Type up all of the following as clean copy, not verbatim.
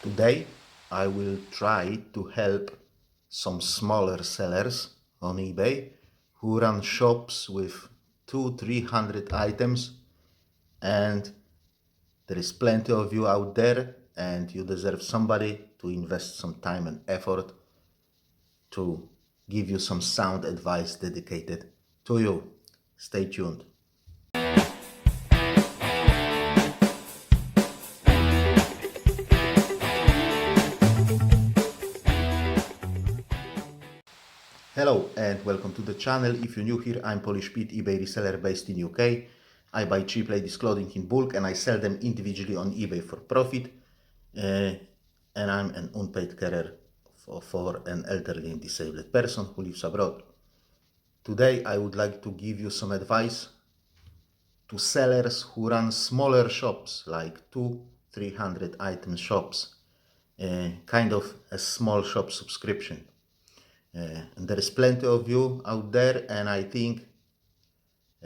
Today, I will try to help some smaller sellers on eBay who run shops with 200-300 items, and there is plenty of you out there, and you deserve somebody to invest some time and effort to give you some sound advice dedicated to you. Stay tuned. Hello and welcome to the channel. If you're new here, I'm Polish Pete, eBay reseller based in UK. I buy cheap ladies clothing in bulk and I sell them individually on eBay for profit. And I'm an unpaid carer for an elderly and disabled person who lives abroad. Today I would like to give you some advice to sellers who run smaller shops like 200-300 item shops, kind of a small shop subscription. And there is plenty of you out there, and I think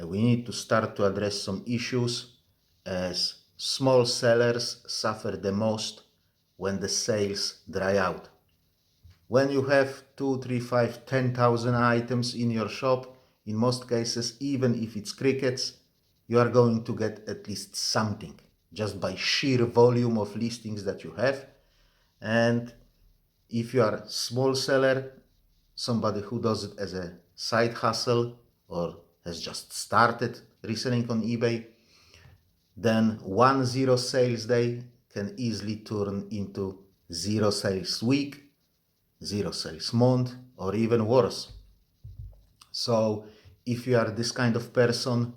we need to start to address some issues, as small sellers suffer the most when the sales dry out. When you have 2, 3, 5, 10,000 items in your shop, in most cases, even if it's crickets, you are going to get at least something just by sheer volume of listings that you have. And if you are a small seller, somebody who does it as a side hustle or has just started reselling on eBay, then 1 0 sales day can easily turn into 0 sales week, 0 sales month, or even worse. So if you are this kind of person,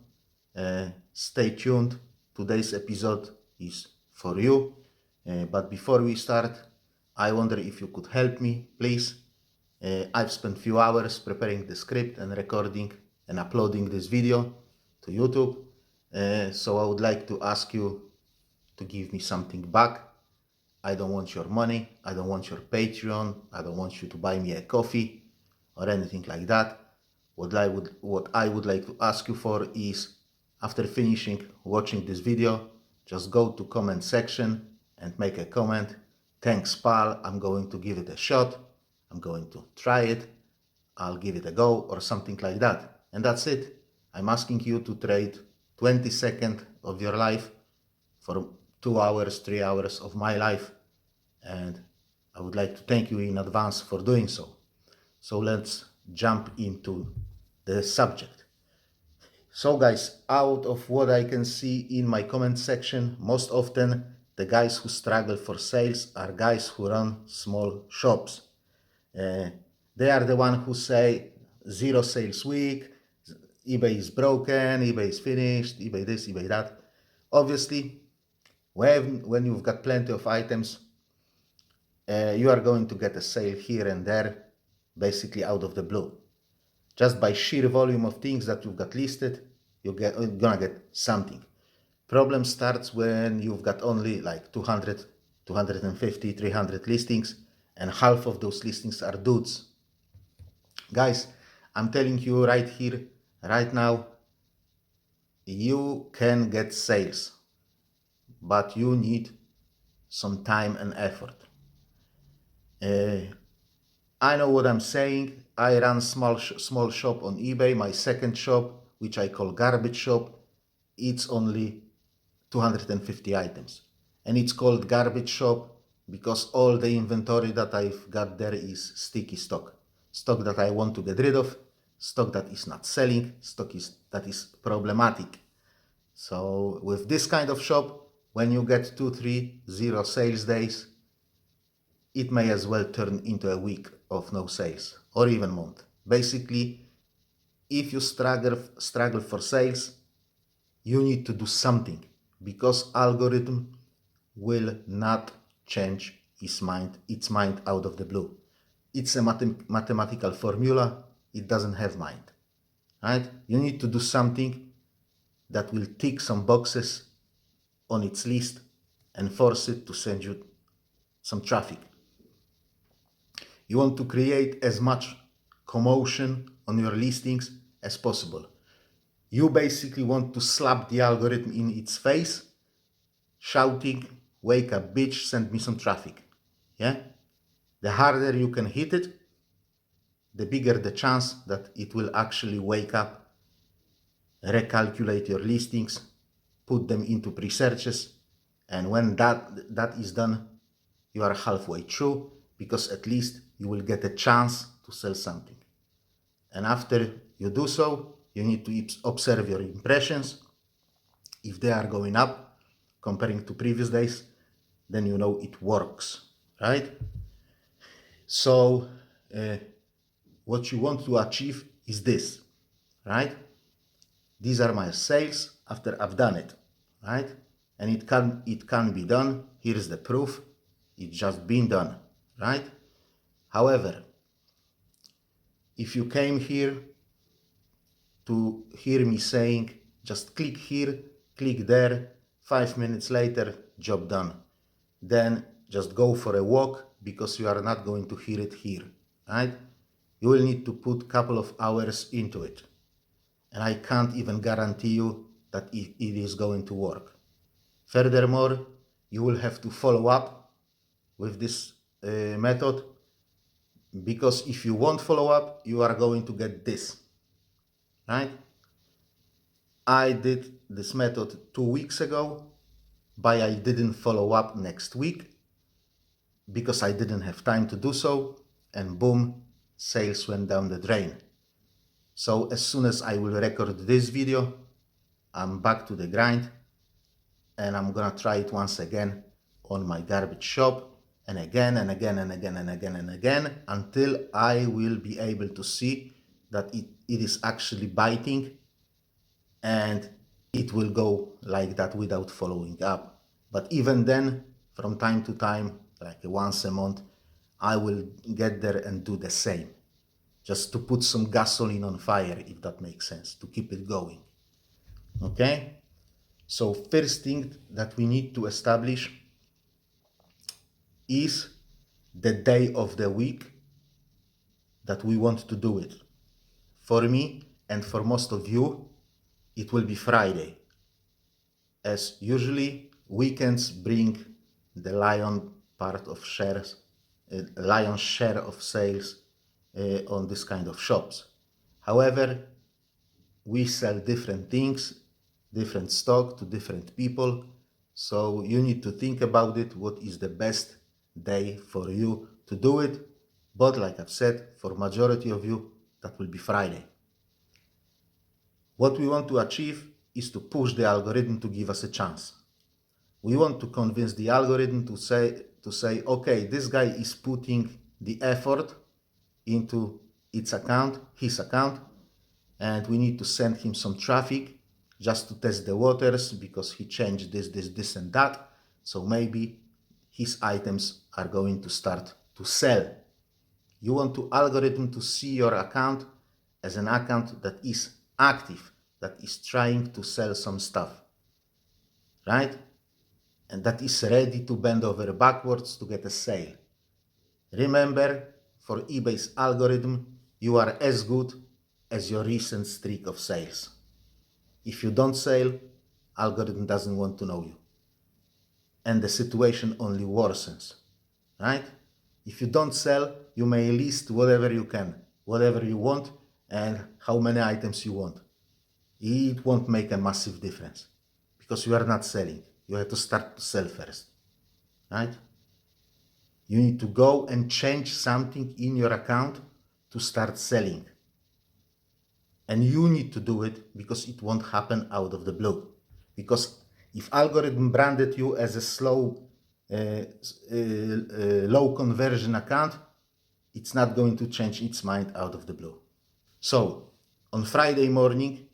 stay tuned. Today's episode is for you. But before we start, I wonder if you could help me, please. I've spent a few hours preparing the script and recording and uploading this video to YouTube. So I would like to ask you to give me something back. I don't want your money. I don't want your Patreon. I don't want you to buy me a coffee or anything like that. What I would like to ask you for is, after finishing watching this video, just go to comment section and make a comment. Thanks, pal. I'm going to give it a shot. I'm going to try it. I'll give it a go, or something like that. And that's it. I'm asking you to trade 20 seconds of your life for 2 hours, 3 hours of my life. And I would like to thank you in advance for doing so. So let's jump into the subject. So guys, out of what I can see in my comment section, most often the guys who struggle for sales are guys who run small shops. They are the one who say 0 sales week, eBay is broken, eBay is finished, eBay this, eBay that. Obviously, when you've got plenty of items, you are going to get a sale here and there, basically out of the blue. Just by sheer volume of things that you've got listed, you're gonna get something. Problem starts when you've got only like 200, 250, 300 listings, and half of those listings are dudes. Guys, I'm telling you right here, right now, you can get sales, but you need some time and effort. I know what I'm saying. I run small shop on eBay. My second shop, which I call garbage shop, it's only 250 items. And it's called garbage shop because all the inventory that I've got there is sticky stock. Stock that I want to get rid of, stock that is not selling, that is problematic. So with this kind of shop, when you get 2-3-0 sales days, it may as well turn into a week of no sales, or even month. Basically, if you struggle for sales, you need to do something, because algorithm will not change its mind out of the blue. It's a mathematical formula. It doesn't have mind, right? You need to do something that will tick some boxes on its list and force it to send you some traffic. You want to create as much commotion on your listings as possible. You basically want to slap the algorithm in its face, shouting, "Wake up, bitch, send me some traffic." Yeah? The harder you can hit it, the bigger the chance that it will actually wake up, recalculate your listings, put them into pre-searches, and when that is done, you are halfway through, because at least you will get a chance to sell something. And after you do so, you need to observe your impressions. If they are going up comparing to previous days, then you know it works, right? So what you want to achieve is this, right? These are my sales after I've done it, right? And it can be done. Here's the proof. It's just been done, right? However, if you came here to hear me saying, just click here, click there, 5 minutes later, job done, then just go for a walk, because you are not going to hear it here, right? You will need to put a couple of hours into it. And I can't even guarantee you that it is going to work. Furthermore, you will have to follow up with this method, because if you won't follow up, you are going to get this, right? I did this method 2 weeks ago, but I didn't follow up next week because I didn't have time to do so, and boom, sales went down the drain. So as soon as I will record this video, I'm back to the grind, and I'm gonna try it once again on my garbage shop, and again and again and again and again and again, until I will be able to see that it is actually biting, and it will go like that without following up. But even then, from time to time, like once a month, I will get there and do the same, just to put some gasoline on fire, if that makes sense, to keep it going. Okay? So first thing that we need to establish is the day of the week that we want to do it. For me, and for most of you, it will be Friday, as usually weekends bring the lion's share of sales on this kind of shops. However, we sell different things, different stock to different people, so you need to think about it, what is the best day for you to do it. But like I've said, for majority of you, that will be Friday. What we want to achieve is to push the algorithm to give us a chance. We want to convince the algorithm to say, okay, this guy is putting the effort into his account, and we need to send him some traffic just to test the waters, because he changed this and that. So maybe his items are going to start to sell. You want the algorithm to see your account as an account that is active, that is trying to sell some stuff, right? And that is ready to bend over backwards to get a sale. Remember, for eBay's algorithm, you are as good as your recent streak of sales. If you don't sell, algorithm doesn't want to know you. And the situation only worsens, right? If you don't sell, you may list whatever you can, whatever you want, and how many items you want. It won't make a massive difference, because you are not selling. You have to start to sell first, right? You need to go and change something in your account to start selling. And you need to do it, because it won't happen out of the blue. Because if algorithm branded you as a slow, low conversion account, it's not going to change its mind out of the blue. So on Friday morning,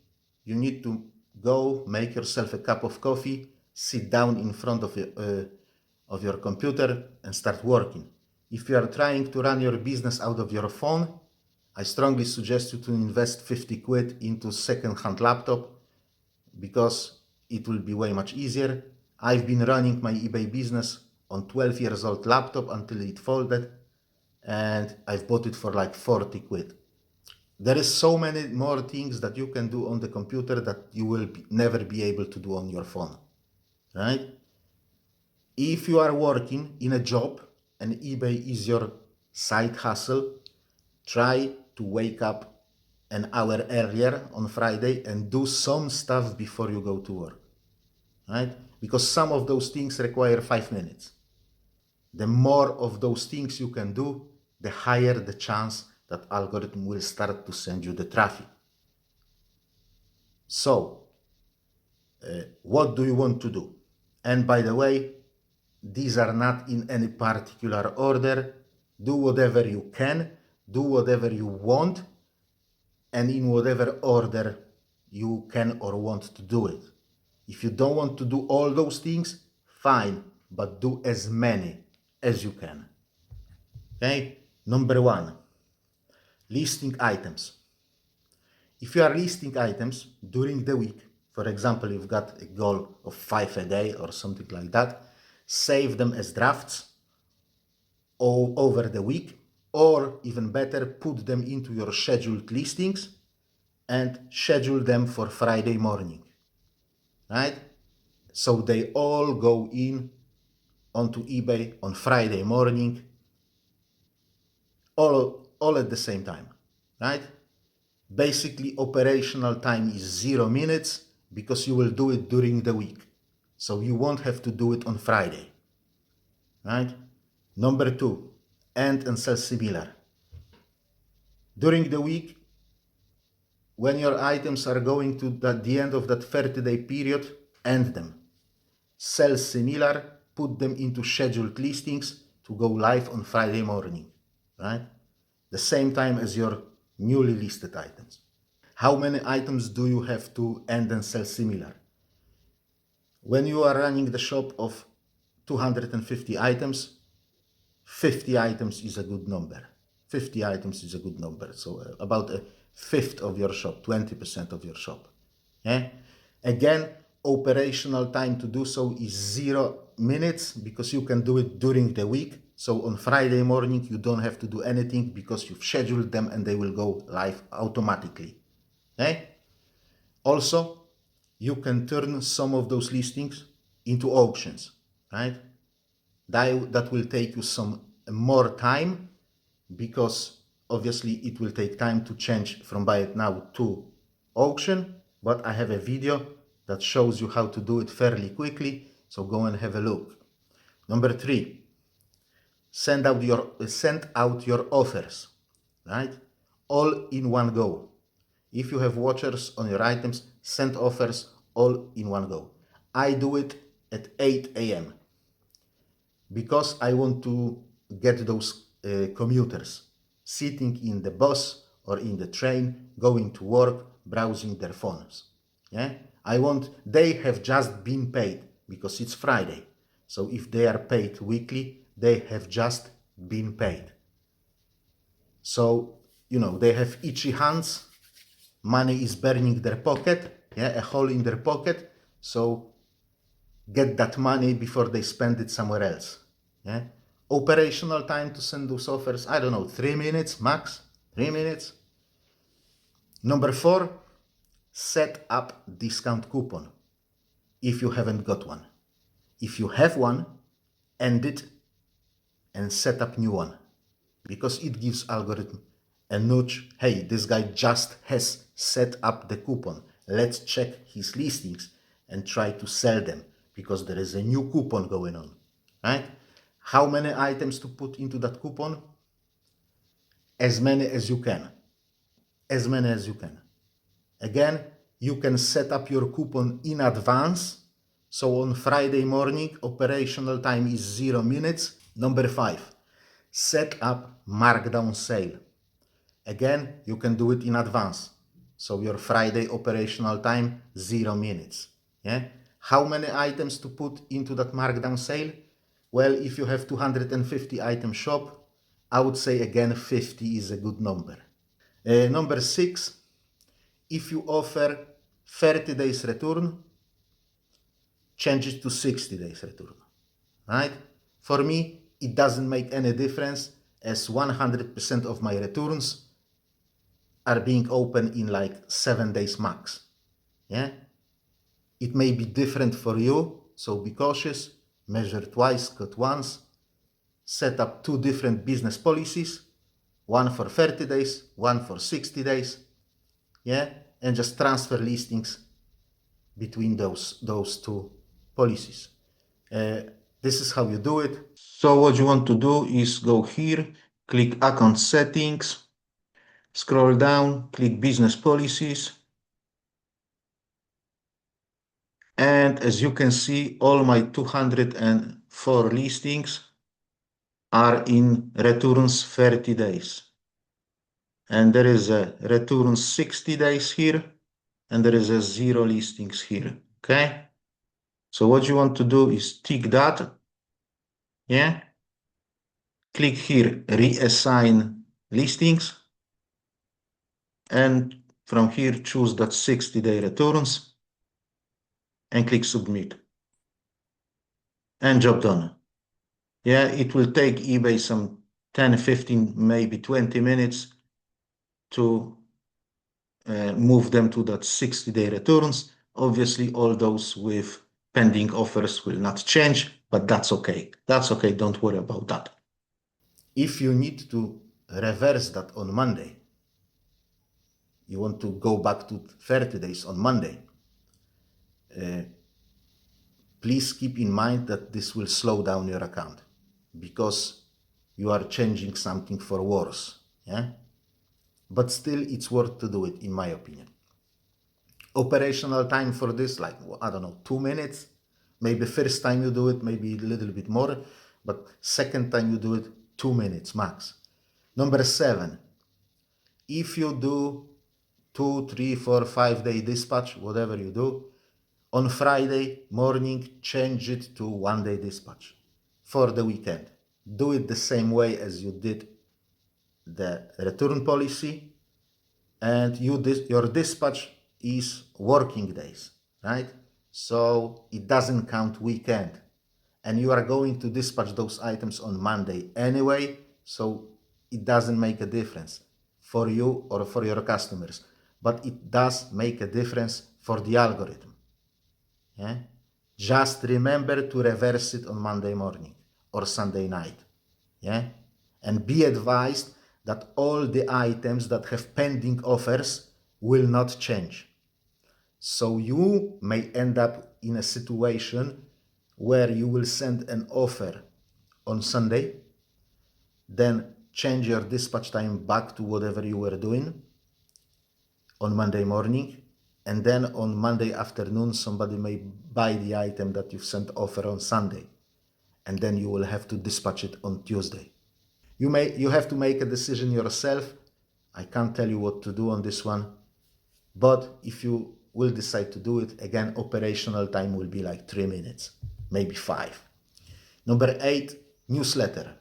you need to go make yourself a cup of coffee, sit down in front of your computer and start working. If you are trying to run your business out of your phone, I strongly suggest you to invest 50 quid into second-hand laptop, because it will be way much easier. I've been running my eBay business on 12 years old laptop until it folded, and I've bought it for like 40 quid. There is so many more things that you can do on the computer that you will never be able to do on your phone, right? If you are working in a job and eBay is your side hustle, try to wake up an hour earlier on Friday and do some stuff before you go to work, right? Because some of those things require 5 minutes. The more of those things you can do, the higher the chance that algorithm will start to send you the traffic. So, what do you want to do? And by the way, these are not in any particular order. Do whatever you can, do whatever you want, and in whatever order you can or want to do it. If you don't want to do all those things, fine, but do as many as you can. Okay? Number one, listing items. If you are listing items during the week, for example, you've got a goal of 5 a day or something like that, save them as drafts over the week, or even better, put them into your scheduled listings and schedule them for Friday morning, right? So they all go in onto eBay on Friday morning, all at the same time, right? Basically, operational time is 0 minutes because you will do it during the week. So you won't have to do it on Friday, right? Number two, end and sell similar. During the week, when your items are going to the end of that 30-day period, end them. Sell similar, put them into scheduled listings to go live on Friday morning, right? The same time as your newly listed items. How many items do you have to end and sell similar? When you are running the shop of 250 items, 50 items is a good number. 50 items is a good number. So about a fifth of your shop, 20% of your shop. Yeah? Again, operational time to do so is 0 minutes because you can do it during the week. So on Friday morning, you don't have to do anything because you've scheduled them and they will go live automatically. Okay? Also, you can turn some of those listings into auctions, right? That will take you some more time because obviously it will take time to change from buy it now to auction, but I have a video that shows you how to do it fairly quickly, so go and have a look. Number three, send out your offers, right? All in one go. If you have watchers on your items, send offers all in one go. I do it at 8 a.m. because I want to get those commuters sitting in the bus or in the train, going to work, browsing their phones. Yeah, they have just been paid because it's Friday. So if they are paid weekly, they have just been paid. So, they have itchy hands, money is burning their pocket, yeah, a hole in their pocket. So get that money before they spend it somewhere else. Yeah? Operational time to send those offers, I don't know, 3 minutes max, 3 minutes. Number four, set up discount coupon if you haven't got one. If you have one, end it and set up new one because it gives algorithm a nudge. Hey, this guy just has set up the coupon. Let's check his listings and try to sell them because there is a new coupon going on, right? How many items to put into that coupon? As many as you can. As many as you can. Again, you can set up your coupon in advance. So on Friday morning, operational time is 0 minutes. Number five, set up markdown sale. Again, you can do it in advance. So your Friday operational time, 0 minutes. Yeah. How many items to put into that markdown sale? Well, if you have 250 item shop, I would say again 50 is a good number. Number six, if you offer 30 days return, change it to 60 days return, right? For me, it doesn't make any difference as 100% of my returns are being open in like 7 days max. Yeah, it may be different for you, so be cautious, measure twice, cut once. set up 2 different business policies, one for 30 days, one for 60 days, yeah, and just transfer listings between those 2 policies. This is how you do it. So what you want to do is go here, click account settings, scroll down, click business policies. And as you can see, all my 204 listings are in returns 30 days. And there is a returns 60 days here, and there is a 0 listings here, okay? So what you want to do is tick that, yeah? Click here, reassign listings, and from here choose that 60-day returns, and click submit. And job done. Yeah, it will take eBay some 10, 15, maybe 20 minutes to move them to that 60-day returns. Obviously, all those with pending offers will not change, but that's okay. That's okay, don't worry about that. If you need to reverse that on Monday, you want to go back to 30 days on Monday, please keep in mind that this will slow down your account because you are changing something for worse, yeah? But still, it's worth to do it, in my opinion. Operational time for this, like, I don't know, 2 minutes. Maybe first time you do it, maybe a little bit more, but second time you do it, 2 minutes max. Number 7, if you do 2, 3, 4, 5-day dispatch, whatever you do, on Friday morning, change it to 1-day dispatch for the weekend. Do it the same way as you did the return policy, and your dispatch is working days, right? So it doesn't count weekend. And you are going to dispatch those items on Monday anyway, so it doesn't make a difference for you or for your customers. But it does make a difference for the algorithm. Yeah? Just remember to reverse it on Monday morning or Sunday night. Yeah? And be advised that all the items that have pending offers will not change. So you may end up in a situation where you will send an offer on Sunday, then change your dispatch time back to whatever you were doing on Monday morning, and then on Monday afternoon somebody may buy the item that you've sent offer on Sunday, and then you will have to dispatch it on Tuesday. You have to make a decision yourself. I can't tell you what to do on this one, but if you will decide to do it, again, operational time will be like 3 minutes, maybe 5. Number 8, newsletter.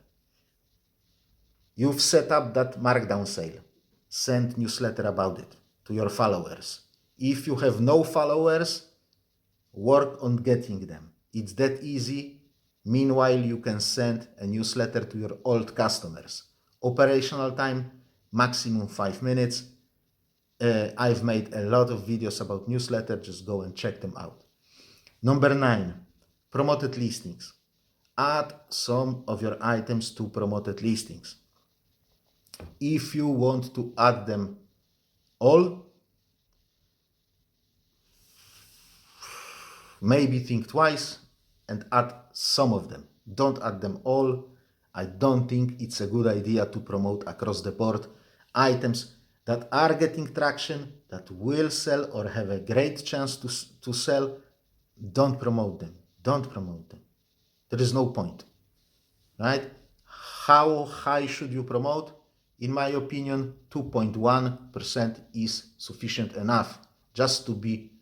You've set up that markdown sale. Send newsletter about it to your followers. If you have no followers, work on getting them. It's that easy. Meanwhile, you can send a newsletter to your old customers. Operational time, maximum 5 minutes. I've made a lot of videos about newsletter. Just go and check them out. Number 9, promoted listings. Add some of your items to promoted listings. If you want to add them all, maybe think twice and add some of them. Don't add them all. I don't think it's a good idea to promote across the board items that are getting traction, that will sell or have a great chance to sell. Don't promote them. Don't promote them. There is no point, right? How high should you promote? In my opinion, 2.1% is sufficient enough just to be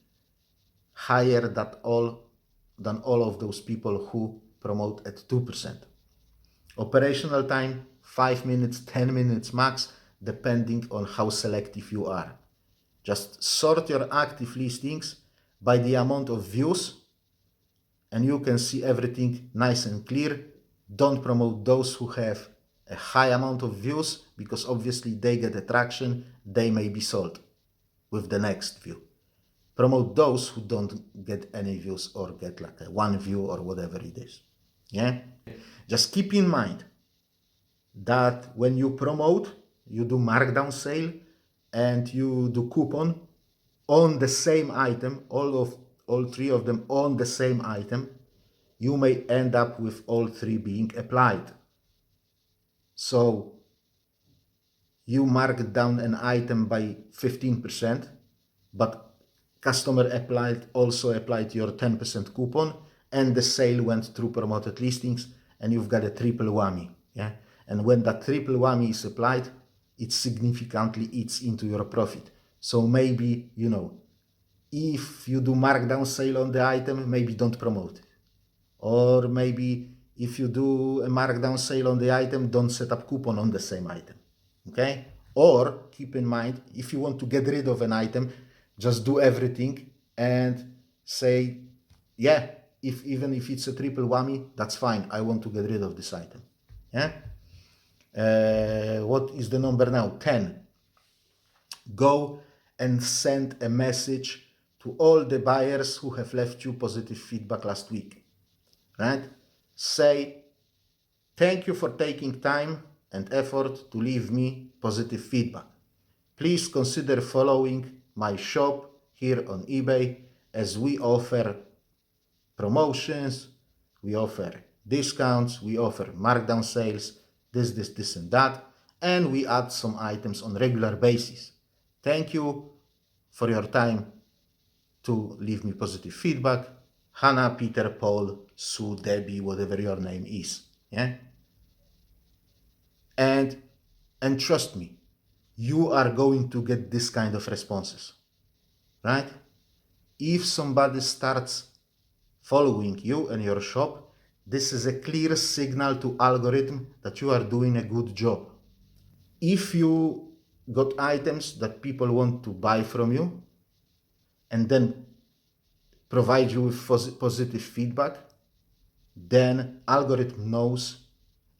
higher than all of those people who promote at 2%. Operational time, 5 minutes, 10 minutes max, depending on how selective you are. Just sort your active listings by the amount of views, and you can see everything nice and clear. Don't promote those who have a high amount of views, because obviously they get attraction, they may be sold with the next view. Promote those who don't get any views or get like a 1 view or whatever it is. Yeah? Just keep in mind that when you promote, you do markdown sale and you do coupon on the same item, all three of them on the same item, you may end up with all three being applied. So you marked down an item by 15%, but customer also applied your 10% coupon, and the sale went through promoted listings, and you've got a triple whammy. Yeah, and when that triple whammy is applied, it significantly eats into your profit. So maybe, if you do markdown sale on the item, maybe don't promote it. Or maybe if you do a markdown sale on the item, don't set up coupon on the same item. Okay? Or keep in mind, if you want to get rid of an item, just do everything and say, yeah, even if it's a triple whammy, that's fine. I want to get rid of this item. Yeah? What is the number now? 10. Go and send a message to all the buyers who have left you positive feedback last week. Right? Say, thank you for taking time and effort to leave me positive feedback. Please consider following my shop here on eBay, as we offer promotions, we offer discounts, we offer markdown sales, this and that, and we add some items on regular basis. Thank you for your time to leave me positive feedback. Hannah, Peter, Paul, Sue, Debbie, whatever your name is. Yeah? And trust me, you are going to get this kind of responses, right? If somebody starts following you and your shop, this is a clear signal to algorithm that you are doing a good job. If you got items that people want to buy from you and then provide you with positive feedback, then algorithm knows,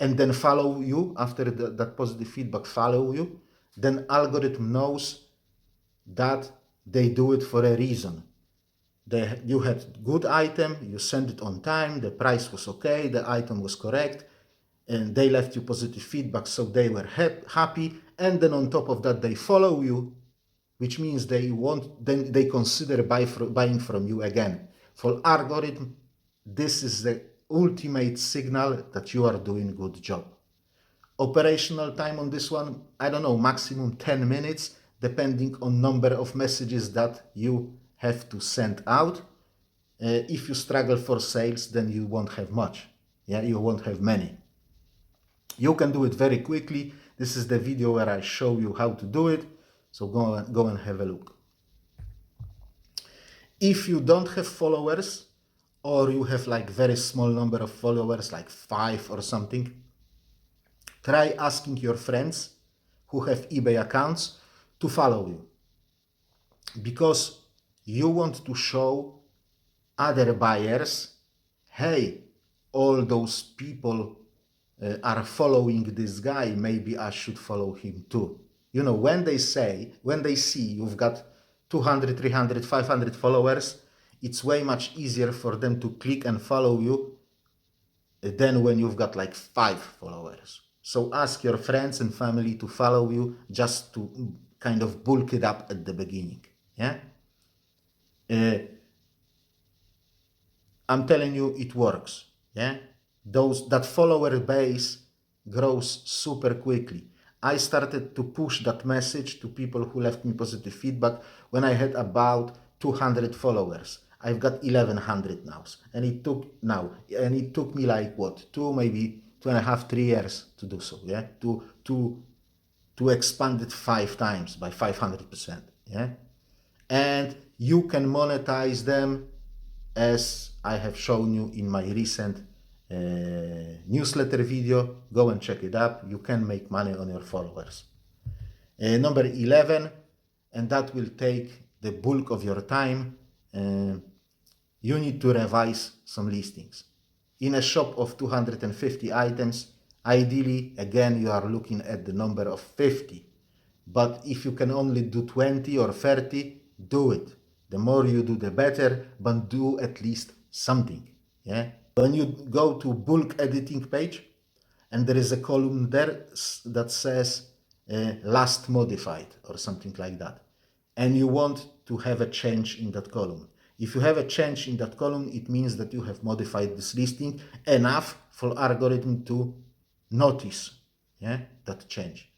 and then follow you after that positive feedback, follow you, then algorithm knows that they do it for a reason. You had good item, you sent it on time, the price was okay, the item was correct, and they left you positive feedback, so they were happy, and then on top of that they follow you, which means then they consider buying from you again. For algorithm, this is the ultimate signal that you are doing a good job. Operational time on this one, I don't know, maximum 10 minutes, depending on number of messages that you have to send out. If you struggle for sales, then you won't have much. Yeah, you won't have many. You can do it very quickly. This is the video where I show you how to do it. So go and have a look. If you don't have followers, or you have like very small number of followers, like 5 or something, try asking your friends who have eBay accounts to follow you, because you want to show other buyers, hey, all those people are following this guy, maybe I should follow him too. When they see you've got 200, 300, 500 followers, it's way much easier for them to click and follow you than when you've got like 5 followers. So ask your friends and family to follow you, just to kind of bulk it up at the beginning. Yeah. I'm telling you, it works. Yeah. That follower base grows super quickly. I started to push that message to people who left me positive feedback when I had about 200 followers. I've got 1100 now, and it took me like what, maybe 2.5, 3 years to do so. Yeah, to expand it 5 times by 500%. Yeah, and you can monetize them, as I have shown you in my recent newsletter video. Go and check it up. You can make money on your followers. Number 11, and that will take the bulk of your time, you need to revise some listings. In a shop of 250 items, ideally, again, you are looking at the number of 50. But if you can only do 20 or 30, do it. The more you do, the better, but do at least something. Yeah. When you go to bulk editing page, and there is a column there that says last modified or something like that, and you want to have a change in that column. If you have a change in that column, it means that you have modified this listing enough for algorithm to notice, yeah, that change.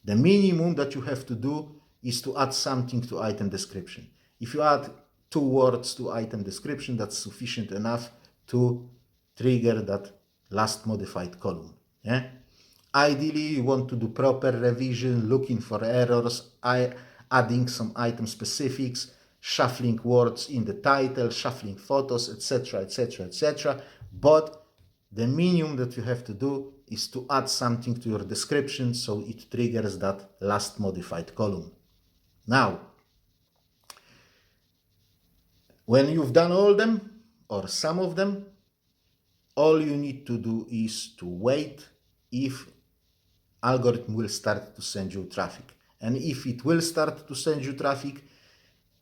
The minimum that you have to do is to add something to item description. If you add 2 words to item description, that's sufficient enough to trigger that last modified column. Yeah? Ideally, you want to do proper revision, looking for errors, adding some item specifics, shuffling words in the title, shuffling photos, etc., etc., etc. But the minimum that you have to do is to add something to your description so it triggers that last modified column. Now, when you've done all of them or some of them, all you need to do is to wait if algorithm will start to send you traffic. And if it will start to send you traffic,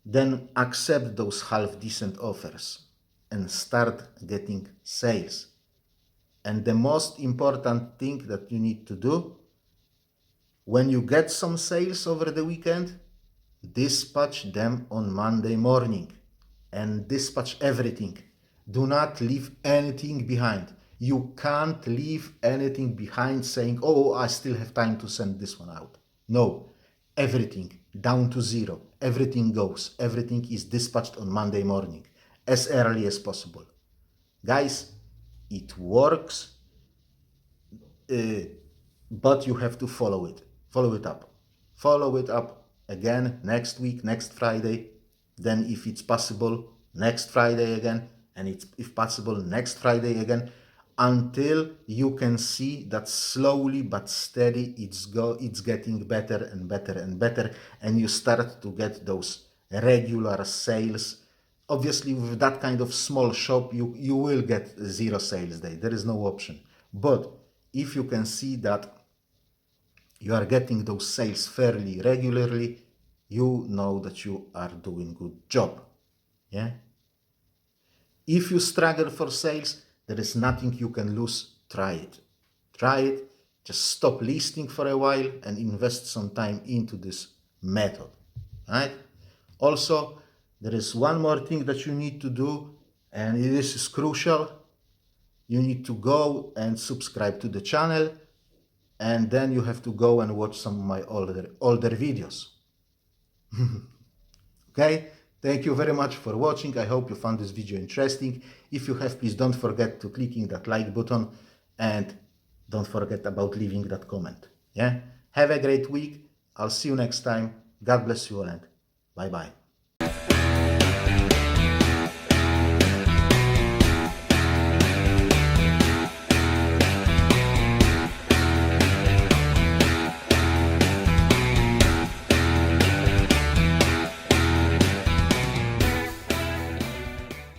then accept those half decent offers and start getting sales. And the most important thing that you need to do when you get some sales over the weekend, dispatch them on Monday morning and dispatch everything. Do not leave anything behind. You can't leave anything behind saying, oh, I still have time to send this one out. No, everything down to zero. Everything goes. Everything is dispatched on Monday morning as early as possible. Guys, it works, but you have to follow it. Follow it up. Follow it up again next week, next Friday. Then if it's possible, next Friday again. And it's, if possible, next Friday again. Until you can see that slowly but steady it's getting better and better and better. And you start to get those regular sales. Obviously, with that kind of small shop, you will get 0 sales day. There is no option. But if you can see that you are getting those sales fairly regularly, you know that you are doing good job. Yeah. If you struggle for sales, there is nothing you can lose. Try it. Try it. Just stop listing for a while and invest some time into this method. Right? Also, there is one more thing that you need to do, and this is crucial. You need to go and subscribe to the channel, and then you have to go and watch some of my older videos. Okay, thank you very much for watching. I hope you found this video interesting. If you have, please don't forget to clicking that like button, and don't forget about leaving that comment. Yeah, have a great week. I'll see you next time. God bless you all, and bye bye.